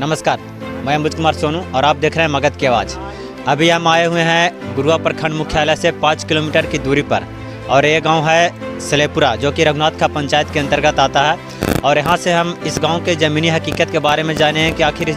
नमस्कार, मैं अमृत कुमार सोनू और आप देख रहे हैं मगध की आवाज़। अभी हम आए हुए हैं गुरुआ प्रखंड मुख्यालय से 5 किलोमीटर की दूरी पर और ये गांव है सलेपुरा जो कि रघुनाथखा पंचायत के अंतर्गत आता है। और यहाँ से हम इस गांव के ज़मीनी हकीकत के बारे में जाने हैं कि आखिर इस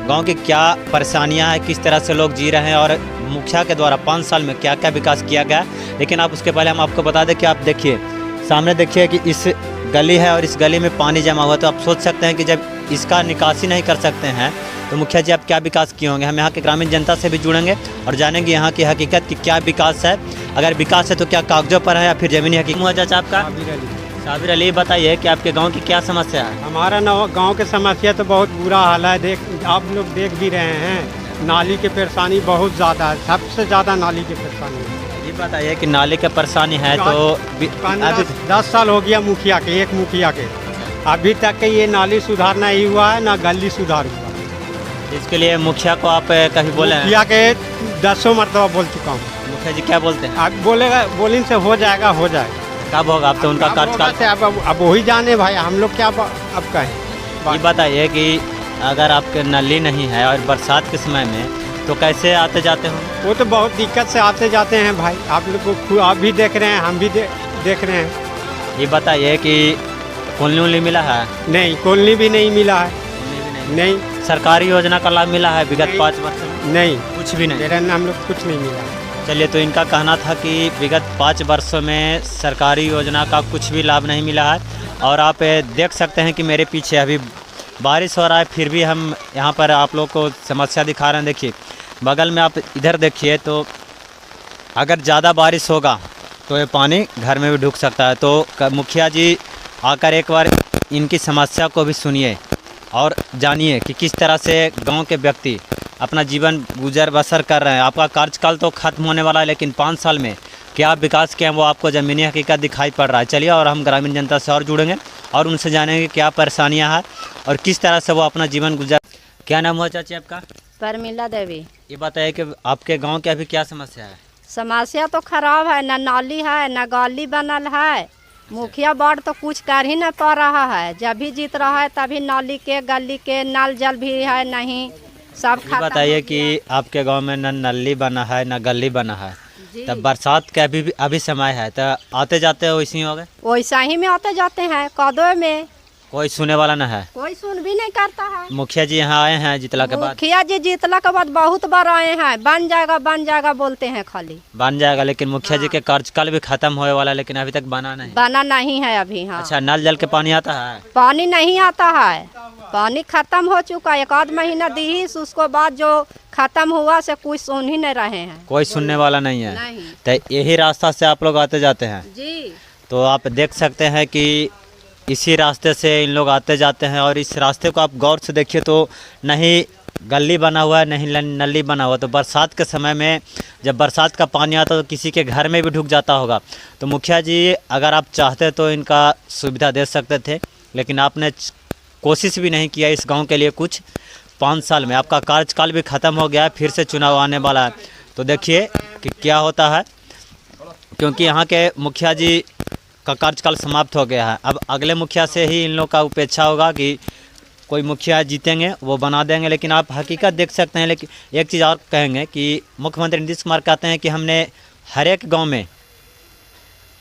गांव की क्या परेशानियां हैं, किस तरह से लोग जी रहे हैं और मुखिया के द्वारा 5 साल में क्या क्या विकास किया गया। लेकिन आप उसके पहले हम आपको बता दें कि आप देखिए सामने देखिए कि इस गली है और इस गली में पानी जमा हुआ। तो आप सोच सकते हैं कि जब इसका निकासी नहीं कर सकते हैं तो मुखिया जी आप क्या विकास किए होंगे। हम यहाँ के ग्रामीण जनता से भी जुड़ेंगे और जानेंगे यहाँ की हकीकत की क्या विकास है, अगर विकास है तो क्या कागजों पर है या फिर ज़मीनी हकीकत। चाचा आपका साबिर अली, बताइए कि आपके गांव की क्या समस्या है। हमारा गांव की समस्या तो बहुत बुरा हाल है। आप लोग देख भी रहे हैं, नाली की परेशानी बहुत ज़्यादा है, सबसे ज़्यादा नाली की परेशानी है। ये बताइए कि नाले की परेशानी है तो अभी 10 साल हो गया मुखिया के, एक मुखिया के, अभी तक के ये नाली सुधार नहीं हुआ है, ना गली सुधार हुआ। इसके लिए मुखिया को आप कभी बोले? मुखिया के 10 मरतबा बोल चुका हूँ। मुखिया जी क्या बोलते हैं? अब बोलेगा, बोलिन से हो जाएगा, हो जाएगा। कब होगा? अब तो उनका कार्यकाल से अब वही जाने भाई, हम लोग क्या अब कहें। ये बताइए कि अगर आपके नली नहीं है और बरसात के समय में तो कैसे आते जाते हो? वो तो बहुत दिक्कत से आते जाते हैं भाई, आप लोग को आप भी देख रहे हैं, हम भी देख रहे हैं। ये बताइए कि कॉलोनी उलोनी मिला है? नहीं, कॉलोनी भी नहीं मिला है। नहीं। सरकारी योजना का लाभ मिला है विगत 5 वर्ष में? नहीं, कुछ भी नहीं। मेरा हम लोग कुछ नहीं मिला। चलिए, तो इनका कहना था कि विगत 5 वर्षों में सरकारी योजना का कुछ भी लाभ नहीं मिला है। और आप देख सकते हैं कि मेरे पीछे अभी बारिश हो रहा है, फिर भी हम यहाँ पर आप लोग को समस्या दिखा रहे हैं। देखिए बगल में, आप इधर देखिए तो अगर ज़्यादा बारिश होगा तो ये पानी घर में भी ढुक सकता है। तो मुखिया जी आकर एक बार इनकी समस्या को भी सुनिए और जानिए कि किस तरह से गांव के व्यक्ति अपना जीवन गुजर बसर कर रहे हैं। आपका कार्यकाल तो खत्म होने वाला है, लेकिन 5 साल में क्या विकास किया वो आपको ज़मीनी हकीकत दिखाई पड़ रहा है। चलिए, और हम ग्रामीण जनता से और जुड़ेंगे और उनसे जानेंगे क्या परेशानियां हैं और किस तरह से वो अपना जीवन गुजर। क्या नाम हुआ चाची आपका? परमिला देवी। ये बताइए कि आपके गांव की अभी क्या समस्या है? समस्या तो खराब है, न नाली है न गली बनल है। मुखिया वार्ड तो कुछ कर ही न पा रहा है। जब भी जीत रहा है तभी नाली के गली के नल जल भी है नहीं, सब खत्म। बताइए कि आपके गांव में न नली बना है न गली बना है, तब बरसात का अभी समय है तो आते जाते हो इसी हो गए? वैसा ही में आते जाते हैं, कदों में कोई सुने वाला न है, कोई सुन भी नहीं करता है। मुखिया जी यहाँ आए हैं जितला के बाद? मुखिया जी जीतला के बाद बहुत बार आए हैं, बन जाएगा बोलते हैं, खाली बन जाएगा। लेकिन मुखिया जी के कार्यकाल भी खत्म होने वाला है, लेकिन अभी तक बना नहीं है अभी। हाँ। अच्छा, नल जल के पानी आता है? पानी नहीं आता है, पानी खत्म हो चुका है। 1 महीना दी, उसको बाद जो खत्म हुआ से कुछ सुन ही नहीं रहे हैं, कोई सुनने वाला नहीं है। तो यही रास्ता से आप लोग आते जाते हैं जी। तो आप देख सकते हैं कि इसी रास्ते से इन लोग आते जाते हैं और इस रास्ते को आप गौर से देखिए तो नहीं गली बना हुआ है नहीं नली बना हुआ। तो बरसात के समय में जब बरसात का पानी आता तो किसी के घर में भी ढुक जाता होगा। तो मुखिया जी अगर आप चाहते तो इनका सुविधा दे सकते थे, लेकिन आपने कोशिश भी नहीं किया इस गांव के लिए कुछ। 5 साल में आपका कार्यकाल भी ख़त्म हो गया है, फिर से चुनाव आने वाला है। तो देखिए कि क्या होता है, क्योंकि यहाँ के मुखिया जी का कार्यकाल समाप्त हो गया है। अब अगले मुखिया से ही इन लोग का अपेक्षा होगा कि कोई मुखिया जीतेंगे वो बना देंगे। लेकिन आप हकीकत देख सकते हैं। लेकिन एक चीज़ और कहेंगे कि मुख्यमंत्री नीतीश कुमार कहते हैं कि हमने हर एक गांव में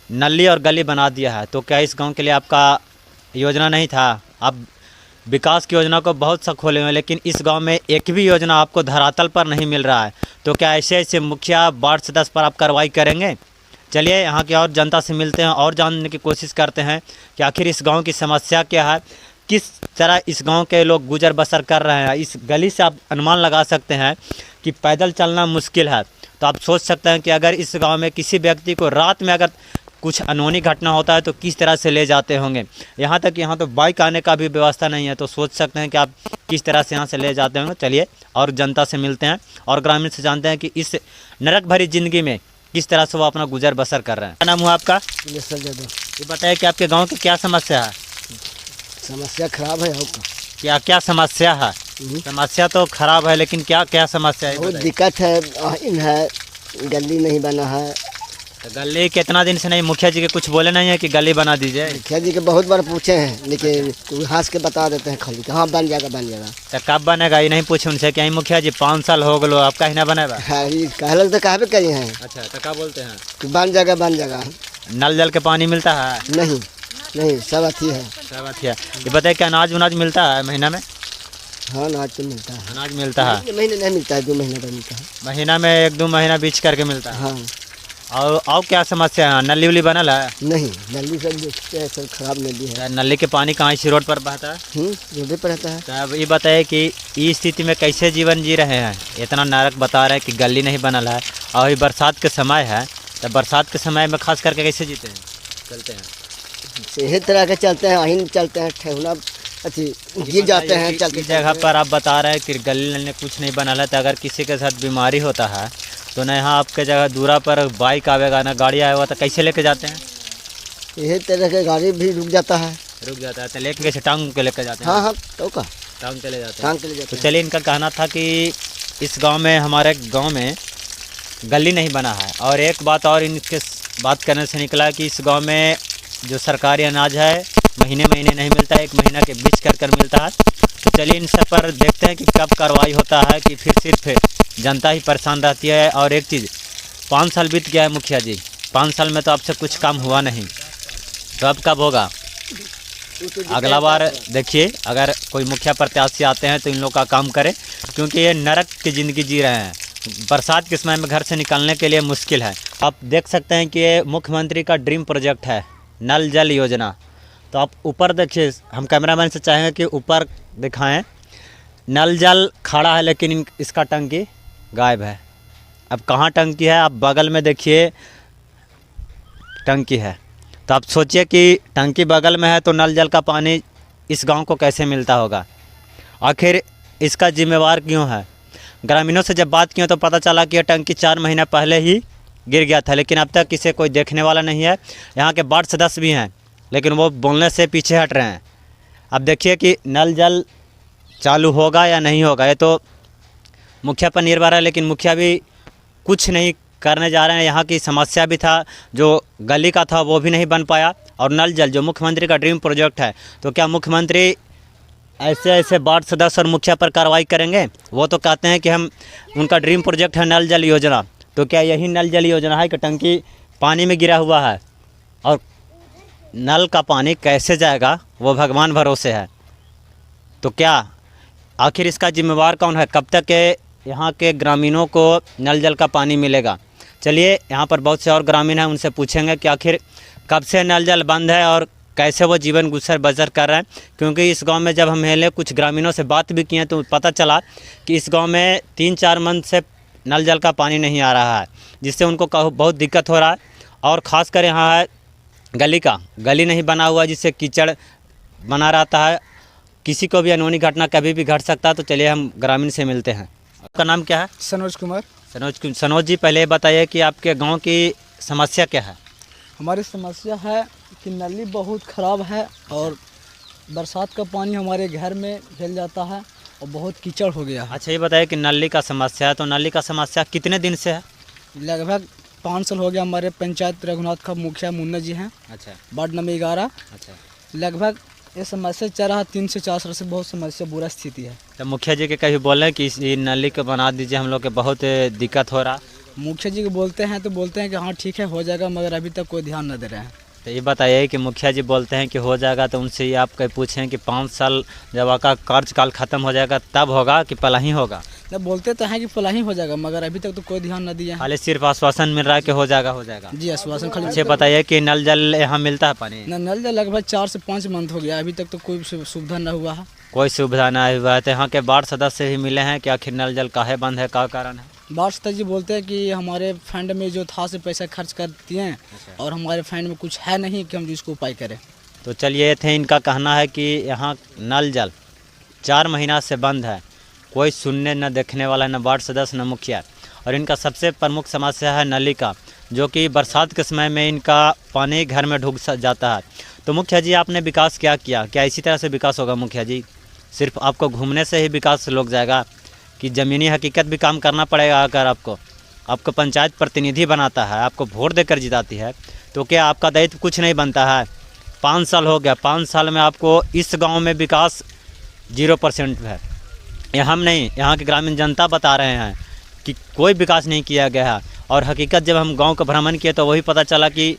नली और गली बना दिया है। तो क्या इस गांव के लिए आपका योजना नहीं था? आप विकास की योजना को बहुत सा खोले हुए, लेकिन इस गांव में एक भी योजना आपको धरातल पर नहीं मिल रहा है। तो क्या ऐसे मुखिया वार्ड सदस्य पर आप कार्रवाई करेंगे? चलिए यहाँ के और जनता से मिलते हैं और जानने की कोशिश करते हैं कि आखिर इस गांव की समस्या क्या है, किस तरह इस गांव के लोग गुजर बसर कर रहे हैं। इस गली से आप अनुमान लगा सकते हैं कि पैदल चलना मुश्किल है। तो आप सोच सकते हैं कि अगर इस गांव में किसी व्यक्ति को रात में अगर कुछ अनहोनी घटना होता है तो किस तरह से ले जाते होंगे। यहाँ तक यहाँ तो बाइक आने का भी व्यवस्था नहीं है। तो सोच सकते हैं कि आप किस तरह से यहाँ से ले जाते होंगे। चलिए और जनता से मिलते हैं और ग्रामीण से जानते हैं कि इस नरक भरी जिंदगी में किस तरह से वो अपना गुजर बसर कर रहे हैं। क्या नाम हुआ आपका? ये बताइए कि आपके गांव की क्या समस्या है? समस्या खराब है। क्या क्या समस्या है? समस्या तो खराब है, लेकिन क्या क्या समस्या है? बहुत दिक्कत है, गली नहीं बना है, तो गली कितना दिन से नहीं, मुखिया जी के कुछ बोले नहीं है कि गली बना दीजिए? मुखिया जी के बहुत बार पूछे हैं, लेकिन कोई हंस के बता देते हैं खाली कि हाँ बन जाएगा बन जाएगा। तो कब बनेगा ये नहीं पूछे उनसे कि मुखिया जी 5 साल हो गलो आपका ही ना बनेगा? हाँ ये कहल तो कहबे करी हैं अच्छा, तो क्या बोलते हैं? कि बन जाएगा बन जाएगा। नल जल के पानी मिलता है? नहीं नहीं सब अथी है। सब बात है। ये बताइए कि अनाज उनाज मिलता है महीना में? हाँ अनाज तो मिलता है। अनाज मिलता है? महीने नहीं मिलता है, 2 महीने का मिलता है। महीना में 1-2 महीना बीच करके मिलता है। हाँ और क्या समस्या है? नली उली बनल है? नहीं नली सब देखते हैं, सब खराब नली है। नली के पानी कहाँ इसी रोड पर बहता है? रोडे पर रहता है। तो अब ये बताइए कि इस स्थिति में कैसे जीवन जी रहे हैं? इतना नरक बता रहे हैं कि गली नहीं बनल है और ये बरसात के समय है, तो बरसात के समय में खास करके कैसे जीते हैं, चलते हैं? सेहे तरह के चलते हैं, अहिन चलते हैं, ठेहुना अच्छी गिर जाते हैं चलते। इस जगह पर आप बता रहे हैं कि गली नली कुछ नहीं बनल है, तो अगर किसी के साथ बीमारी होता है तो ना यहाँ आपके जगह दूरा पर बाइक आवेगा ना गाड़ी आएगा, तो कैसे लेके जाते हैं? यही तरह के गाड़ी भी रुक जाता है। रुक जाता है तो लेके कैसे, टांग के लेके जाते हैं? हाँ हाँ तो का टांग चले जाते हैं। टांग के ले तो जाते हैं। चलिए, इनका कहना था कि इस गांव में, हमारे गांव में गली नहीं बना है। और एक बात और इनके बात करने से निकला कि इस गांव में जो सरकारी अनाज है महीने महीने नहीं मिलता है, 1 महीना के बीच कर मिलता है। तो चलिए इन सब पर देखते हैं कि कब कार्रवाई होता है कि फिर सिर्फ जनता ही परेशान रहती है। और एक चीज़, 5 साल बीत गया है मुखिया जी, 5 साल में तो आपसे कुछ काम हुआ नहीं, तो अब कब होगा? अगला बार देखिए, अगर कोई मुखिया प्रत्याशी आते हैं तो इन लोग का काम करें, क्योंकि ये नरक की ज़िंदगी जी रहे हैं। बरसात के समय में घर से निकलने के लिए मुश्किल है। आप देख सकते हैं कि ये मुख्यमंत्री का ड्रीम प्रोजेक्ट है, नल जल योजना। तो आप ऊपर देखिए, हम कैमरामैन से चाहेंगे कि ऊपर दिखाएं। नल जल खड़ा है लेकिन इसका टंकी गायब है। अब कहाँ टंकी है? आप बगल में देखिए टंकी है। तो आप सोचिए कि टंकी बगल में है तो नल जल का पानी इस गांव को कैसे मिलता होगा? आखिर इसका जिम्मेवार क्यों है? ग्रामीणों से जब बात की तो पता चला कि यह टंकी 4 महीना पहले ही गिर गया था, लेकिन अब तक इसे कोई देखने वाला नहीं है। यहाँ के वार्ड सदस्य भी हैं, लेकिन वो बोलने से पीछे हट रहे हैं। अब देखिए कि नल जल चालू होगा या नहीं होगा, ये तो मुखिया पर निर्भर है, लेकिन मुखिया भी कुछ नहीं करने जा रहे हैं। यहाँ की समस्या भी था, जो गली का था वो भी नहीं बन पाया। और नल जल जो मुख्यमंत्री का ड्रीम प्रोजेक्ट है, तो क्या मुख्यमंत्री ऐसे वार्ड सदस्य और मुखिया पर कार्रवाई करेंगे? वो तो कहते हैं कि हम, उनका ड्रीम प्रोजेक्ट है नल जल योजना, तो क्या यही नल जल योजना है कि टंकी पानी में गिरा हुआ है और नल का पानी कैसे जाएगा वो भगवान भरोसे है? तो क्या आखिर इसका जिम्मेवार कौन है? कब तक के यहाँ के ग्रामीणों को नल जल का पानी मिलेगा? चलिए, यहाँ पर बहुत से और ग्रामीण हैं, उनसे पूछेंगे कि आखिर कब से नल जल बंद है और कैसे वो जीवन गुजर बसर कर रहे हैं। क्योंकि इस गांव में जब हम पहले कुछ ग्रामीणों से बात भी किए तो पता चला कि इस गांव में 3-4 मंथ से नल जल का पानी नहीं आ रहा है, जिससे उनको बहुत दिक्कत हो रहा है। और ख़ासकर यहाँ है गली नहीं बना हुआ, जिससे कीचड़ बना रहता है। किसी को भी अनहोनी घटना कभी भी घट सकता है। तो चलिए हम ग्रामीण से मिलते हैं। आपका नाम क्या है? सनोज कुमार। सनोज जी, पहले बताइए कि आपके गांव की समस्या क्या है? हमारी समस्या है कि नली बहुत ख़राब है और बरसात का पानी हमारे घर में फैल जाता है और बहुत कीचड़ हो गया है। अच्छा, ये बताइए कि नली का समस्या है, तो नली का समस्या कितने दिन से है? लगभग 5 साल हो गया। हमारे पंचायत रघुनाथ का मुखिया मुन्ना जी हैं, अच्छा वार्ड नंबर 11। अच्छा, लगभग ये समस्या चल रहा 3 से 4 साल से, बहुत समस्या बुरा स्थिति है। तो मुखिया जी के कहीं बोले कि इस नली को बना दीजिए, हम लोग के बहुत दिक्कत हो रहा? मुखिया जी को बोलते हैं तो बोलते हैं कि हाँ ठीक है हो जाएगा, मगर अभी तक कोई ध्यान न दे रहे हैं। तो ये बताइए कि मुखिया जी बोलते हैं कि हो जाएगा, तो उनसे ये आप कहीं पूछें कि 5 साल जब आपका कार्यकाल ख़त्म हो जाएगा तब होगा कि पहला ही होगा? जब बोलते तो हैं कि फला ही हो जाएगा, मगर अभी तक तो कोई ध्यान न दिया है। खाली सिर्फ आश्वासन मिल रहा है कि हो जाएगा। जी आश्वासन खाली। अच्छा, बताइए कि नल जल यहाँ मिलता है पानी? नल जल लगभग 4 से 5 मंथ हो गया, अभी तक तो कोई सुविधा न हुआ है। कोई सुविधा नहीं हुआ है। तो यहाँ के वार्ड सदस्य भी मिले हैं कि आखिर नल जल काहे बंद है, क्या कारण है? वार्ड सदस्य जी बोलते हैं कि हमारे फंड में जो था से पैसा खर्च कर दिए हैं और हमारे फंड में कुछ है नहीं कि हम जिसको उपाय करें। तो चलिए, थे इनका कहना है कि यहाँ नल जल 4 महीना से बंद है, कोई सुनने न देखने वाला, न वार्ड सदस्य न मुखिया। और इनका सबसे प्रमुख समस्या है नली का, जो कि बरसात के समय में इनका पानी घर में ढुक जाता है। तो मुखिया जी, आपने विकास क्या किया? क्या इसी तरह से विकास होगा मुखिया जी? सिर्फ आपको घूमने से ही विकास लोग जाएगा कि ज़मीनी हकीकत भी काम करना पड़ेगा अगर आपको? आपको पंचायत प्रतिनिधि बनाता है, आपको वोट देकर जिताती है, तो क्या आपका दायित्व कुछ नहीं बनता है? 5 साल हो गया, 5 साल में आपको इस गांव में विकास 0% है। ये हम नहीं, यहाँ के ग्रामीण जनता बता रहे हैं कि कोई विकास नहीं किया गया है। और हकीकत जब हम गांव का भ्रमण किए तो वही पता चला कि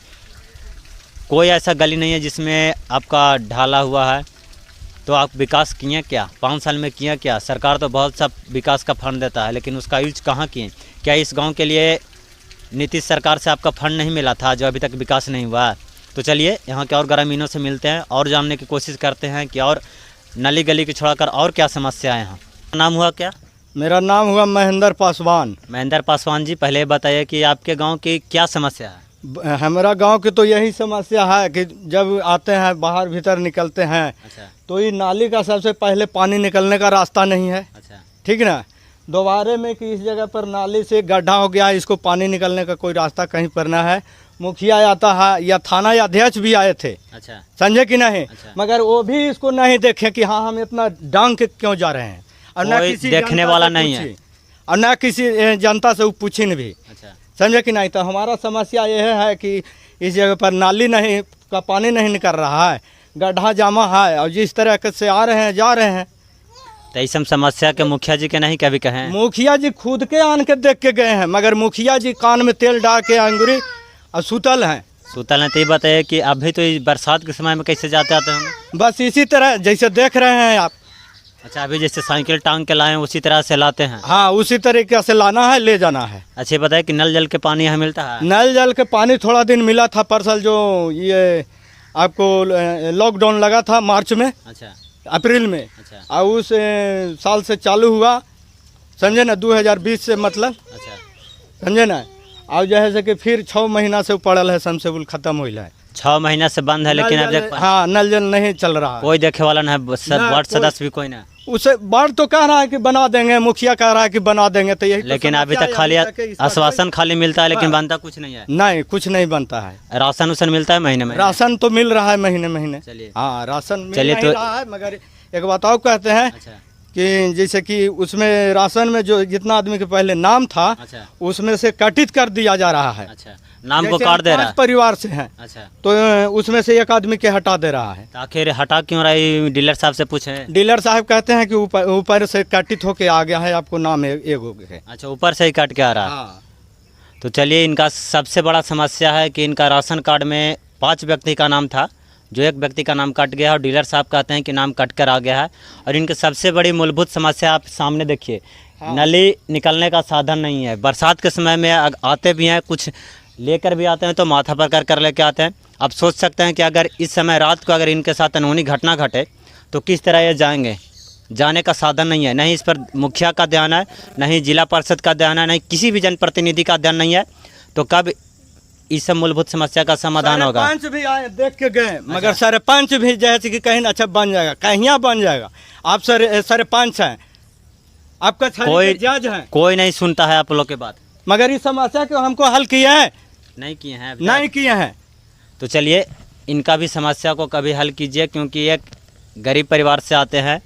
कोई ऐसा गली नहीं है जिसमें आपका ढाला हुआ है। तो आप विकास किए क्या? 5 साल में किया क्या? सरकार तो बहुत सा विकास का फंड देता है, लेकिन उसका यूज कहाँ किए? क्या इस गांव के लिए नीतीश सरकार से आपका फंड नहीं मिला था जो अभी तक विकास नहीं हुआ है? तो चलिए यहाँ के और ग्रामीणों से मिलते हैं और जानने की कोशिश करते हैं कि और नली गली की छोड़कर और क्या समस्या है यहाँ। नाम हुआ क्या? मेरा नाम हुआ महेंद्र पासवान। महेंद्र पासवान जी, पहले बताइए कि आपके गांव की क्या समस्या है? हमारा गांव की तो यही समस्या है कि जब आते हैं बाहर भीतर निकलते हैं अच्छा तो ये नाली का सबसे पहले पानी निकलने का रास्ता नहीं है, अच्छा ठीक ना। दोबारे में कि इस जगह पर नाली से गड्ढा हो गया है, इसको पानी निकलने का कोई रास्ता कहीं पर ना है। मुखिया आता है या थाना अध्यक्ष भी आए थे, अच्छा समझे कि नहीं, अच्छा। मगर वो भी इसको नहीं देखे कि हाँ हम इतना डांग के क्यों जा रहे हैं। और न कोई किसी देखने जनता वाला से नहीं है। पूछी, और न किसी जनता से वो पूछी भी, अच्छा समझे कि नहीं। तो हमारा समस्या यह है कि इस जगह पर नाली नहीं का पानी नहीं निकल रहा है, गड्ढा जामा है और जिस तरह से आ रहे हैं जा रहे हैं। तो इस सब समस्या के मुखिया जी के नहीं कभी कहें? मुखिया जी खुद के आन के देख के गए हैं, मगर मुखिया जी कान में तेल डाल के अंगूरी और सुतल हैं। सूतल ने तो ये बताया कि अभी तो इस बरसात के समय में कैसे जाते आते होंगे? बस इसी तरह जैसे देख रहे हैं आप। अच्छा, अभी जैसे साइकिल टांग के लाए उसी तरह से लाते हैं? हाँ, उसी तरीके से लाना है, ले जाना है। अच्छा, बताए कि नल जल के पानी यहाँ मिलता है? नल जल के पानी थोड़ा दिन मिला था, परसल जो ये आपको लॉकडाउन लगा था मार्च में, अच्छा अप्रैल में, अच्छा और उस साल से चालू हुआ, समझे ना, 2020 से मतलब, अच्छा। समझे ना। और जैसे कि फिर 6 महीना से पड़ल है, समसेबुल खत्म हो है। 6 महीना से बंद है, लेकिन अब तक हाँ, नल जल नहीं चल रहा है। कोई देखे वाला नहीं है, सब वार्ड कोई- सदस्य भी कोई ना। उसे वार्ड तो कह रहा है कि बना देंगे, मुखिया कह रहा है कि बना देंगे, तो यही तो लेकिन अभी समस्या तक है। खाली अभी तक इसका आश्वासन खाली मिलता है, लेकिन हाँ। बनता कुछ नहीं है। नहीं, कुछ नहीं बनता है। राशन उसन मिलता है महीने में? राशन तो मिल रहा है महीने महीने। चलिए। हाँ, राशन मिल चलिए नहीं तो- रहा है, मगर एक बात और कहते हैं अच्छा कि जैसे कि उसमें राशन में जो जितना आदमी के पहले नाम था, अच्छा उसमें से कटित कर दिया जा रहा है। अच्छा, नाम को जैसे काट हम दे रहा 5 है? परिवार से हैं, अच्छा, तो उसमें से एक आदमी के हटा दे रहा है। तो आखिर हटा क्यों रहा है? डीलर साहब से पूछे? डीलर साहब कहते हैं कि ऊपर से कटित होके आ गया है, आपको नाम एगो है। अच्छा, ऊपर से ही काट के आ रहा है। हाँ, तो चलिए, इनका सबसे बड़ा समस्या है कि इनका राशन कार्ड में 5 व्यक्ति का नाम था, जो एक व्यक्ति का नाम कट गया, और डीलर साहब कहते हैं कि नाम कट कर आ गया है। और इनकी सबसे बड़ी मूलभूत समस्या आप सामने देखिए, नली निकलने का साधन नहीं है। बरसात के समय में आते भी हैं, कुछ लेकर भी आते हैं तो माथा पर कर लेके आते हैं। आप सोच सकते हैं कि अगर इस समय रात को अगर इनके साथ अनहोनी घटना घटे तो किस तरह ये जाएंगे? जाने का साधन नहीं है। नहीं इस पर मुखिया का ध्यान है, नहीं जिला परिषद का ध्यान है, नहीं किसी भी जनप्रतिनिधि का ध्यान नहीं है। तो कब इस सब मूलभूत समस्या का समाधान होगा? सरपंच भी आए, देख के गए, मगर सरपंच भी जैसे कि कहीं अच्छा बन जाएगा, कहीं बन जाएगा। आप सरपंच हैं, आपका कोई जज हैं, कोई नहीं सुनता है आप लोग की बात। मगर इस समस्या को हमको हल किए हैं, नहीं किए हैं अभी नहीं तक। किए हैं। तो चलिए, इनका भी समस्या को कभी हल कीजिए, क्योंकि एक गरीब परिवार से आते हैं,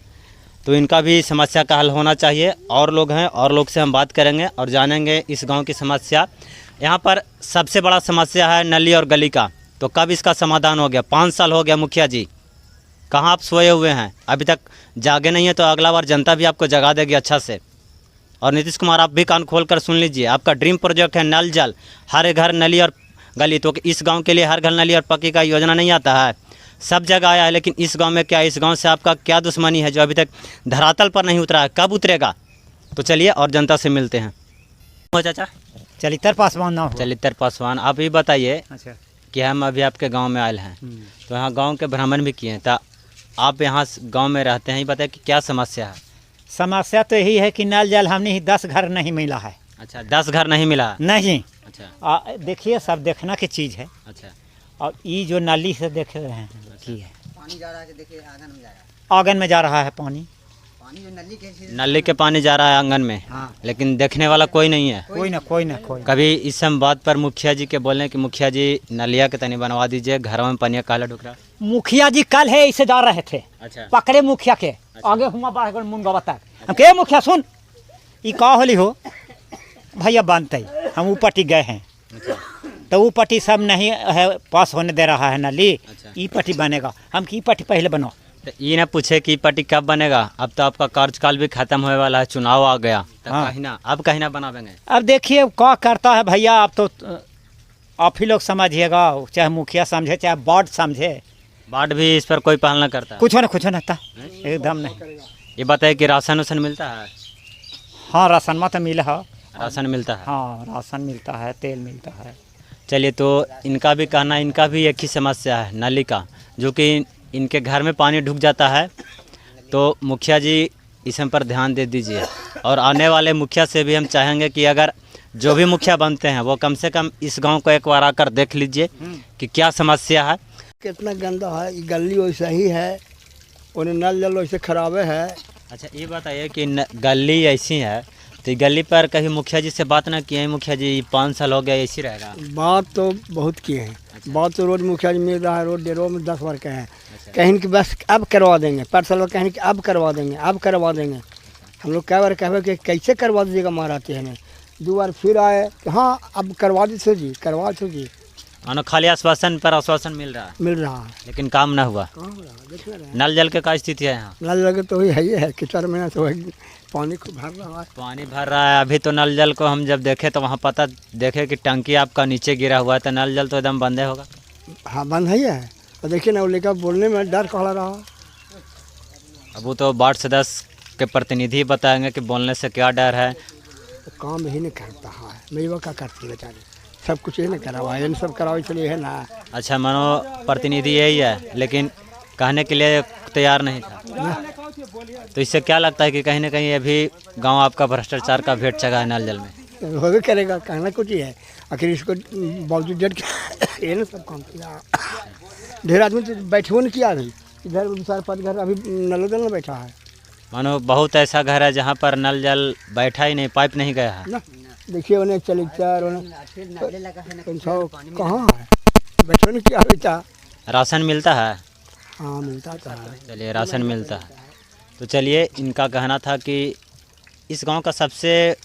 तो इनका भी समस्या का हल होना चाहिए। और लोग हैं, और लोग से हम बात करेंगे और जानेंगे इस गांव की समस्या। यहाँ पर सबसे बड़ा समस्या है नली और गली का। तो कब इसका समाधान हो गया? 5 साल हो गया। मुखिया जी, कहाँ आप सोए हुए हैं? अभी तक जागे नहीं है, तो अगला बार जनता भी आपको जगा देगी अच्छा से। और नीतीश कुमार, आप भी कान खोल कर सुन लीजिए, आपका ड्रीम प्रोजेक्ट है नल जल, हर घर नली और गली। तो इस गांव के लिए हर घर नली और पक्की का योजना नहीं आता है? सब जगह आया है, लेकिन इस गांव में क्या, इस गांव से आपका क्या दुश्मनी है जो अभी तक धरातल पर नहीं उतरा है? कब उतरेगा? तो चलिए और जनता से मिलते हैं। हो चाचा? चलितर पासवान ना हो। चलितर पासवान, आप ये बताइए अच्छा। कि हम अभी आपके गांव में आए हैं, तो यहाँ गांव के भ्रमण भी किए हैं, तो आप यहाँ गांव में रहते हैं, ये बताइए कि क्या समस्या है? समस्या तो यही है कि नल जल हमने 10 घर नहीं मिला है। अच्छा, 10 घर नहीं मिला? नहीं। अच्छा देखिए, सब देखना की चीज़ है। अच्छा और ये जो नाली से देख रहे हैं की है, पानी जा रहा है, देखिए आंगन में जा रहा है, आंगन में जा रहा है पानी। पानी जो नली के नली के पानी जा रहा है आंगन में, हाँ। लेकिन देखने वाला कोई नहीं है। कोई ना कभी इस सब बात पर मुखिया जी के बोलने कि मुखिया जी नलिया के तनी बनवा दीजिए, घरों में पानी काला ढुक रहा। मुखिया जी कल है ऐसे जा रहे थे, अच्छा पकड़े मुखिया के आगे हुआ बाहर मुनगा बता के मुखिया सुन, ये का होली हो, भैया बनते हम ऊ पट्टी गए हैं तो वो पट्टी सब नहीं है पास होने दे रहा है नली। ई पट्टी बनेगा हम की पट्टी पहले बनाओ। तो ये ना पूछे कि पट्टी कब बनेगा, अब तो आपका कार्यकाल भी खत्म होने वाला है, चुनाव आ गया तो हाँ। कहीं ना बनावेंगे। अब देखिए क्या करता है भैया, आप तो आप ही लोग समझिएगा, चाहे मुखिया समझे चाहे वार्ड समझे। वार्ड भी इस पर कोई पहल ना करता है। कुछ ना था एकदम नहीं। ये बताइए कि राशन वासन मिलता है? हाँ राशन में तो मिला है। राशन मिलता है। हाँ राशन मिलता है, तेल मिलता है। चलिए, तो इनका भी कहना, इनका भी एक ही समस्या है नाली का, जो कि इनके घर में पानी ढुक जाता है। तो मुखिया जी इस पर ध्यान दे दीजिए, और आने वाले मुखिया से भी हम चाहेंगे कि अगर जो भी मुखिया बनते हैं वो कम से कम इस गांव को एक बार आकर देख लीजिए कि क्या समस्या है। कितना गंदा है, ये गली वैसा ही है, उन्हें नल जल वैसे खराबे है। अच्छा, ये बताइए कि गली ऐसी है तो गली पर कभी मुखिया जी से बात ना किए? मुखिया जी 5 साल हो गया ऐसी रहेगा? बात तो बहुत किए हैं। बात तो रोज मुखिया जी मिल रहा है, रोज डेरों में 10 बार कहे हैं। कहीं कि बस अब करवा देंगे, पर साल कहीं कि अब करवा देंगे, अब करवा देंगे। हम लोग कई बार कहे कि कैसे करवा दीजिएगा महाराते हैं। 2 बार फिर आए कि हाँ अब करवा दीजिए जी, करवा दीजिए। मानो खाली आश्वासन पर आश्वासन मिल रहा है लेकिन काम ना हुआ। नल जल के क्या स्थिति है यहाँ? नल लगे तो वही है ही है कि 4 महीना से वही पानी को भर रहा है। पानी भर रहा है अभी तो। नल जल को हम जब देखे तो वहाँ पता देखे कि टंकी आपका नीचे गिरा हुआ है, तो नल जल तो एकदम बंद होगा। हाँ बंद है। और देखिए ना, वो लेकर बोलने में डर खड़ा रहा। अब वो तो वार्ड सदस्य के प्रतिनिधि बताएंगे कि बोलने से क्या डर है। तो काम ही नहीं करता है, मेरी वो क्या करती बेचारी, सब कुछ यही नहीं करवा, इन सब करावे चलिए है ना। अच्छा, मानो प्रतिनिधि यही है लेकिन कहने के लिए तैयार नहीं था। तो इससे क्या लगता है कि कहीं ना कहीं अभी गांव आपका भ्रष्टाचार का भेंट चढ़ा है नल जल में? होबे करेगा, कहना कुछ ही है। आखिर इसको बावजूद डेट ये ना सब काम किया। ढेर आदमी तो बैठे नहीं किया अभी, इधर 4-5 घर अभी नल जल में बैठा है। मानो बहुत ऐसा घर है जहाँ पर नल जल बैठा ही नहीं, पाइप नहीं गया है। ना देखिए उन्हें चलिचर कहाँ है, बैठे नहीं किया बेटा। राशन मिलता है? हाँ मिलता है। चलिए, राशन मिलता है। तो चलिए, इनका कहना था कि इस गांव का सबसे,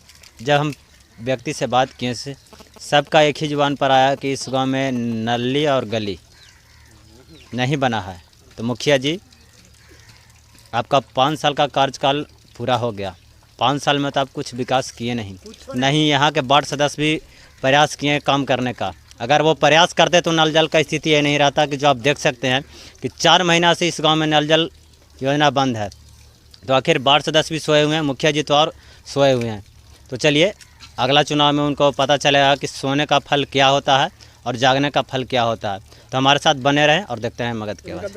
जब हम व्यक्ति से बात किए से सबका एक ही जुबान पर आया कि इस गांव में नली और गली नहीं बना है। तो मुखिया जी, आपका 5 साल का कार्यकाल पूरा हो गया, 5 साल में तो आप कुछ विकास किए नहीं। यहाँ के वार्ड सदस्य भी प्रयास किए काम करने का। अगर वो प्रयास करते तो नल जल का स्थिति ये नहीं रहता कि जो आप देख सकते हैं कि 4 महीना से इस गांव में नल जल योजना बंद है। तो आखिर वार्ड सदस्य भी सोए हुए हैं, मुखिया जी तो और सोए हुए हैं। तो चलिए, अगला चुनाव में उनको पता चलेगा कि सोने का फल क्या होता है और जागने का फल क्या होता है। तो हमारे साथ बने रहें और देखते हैं मगध के बाद।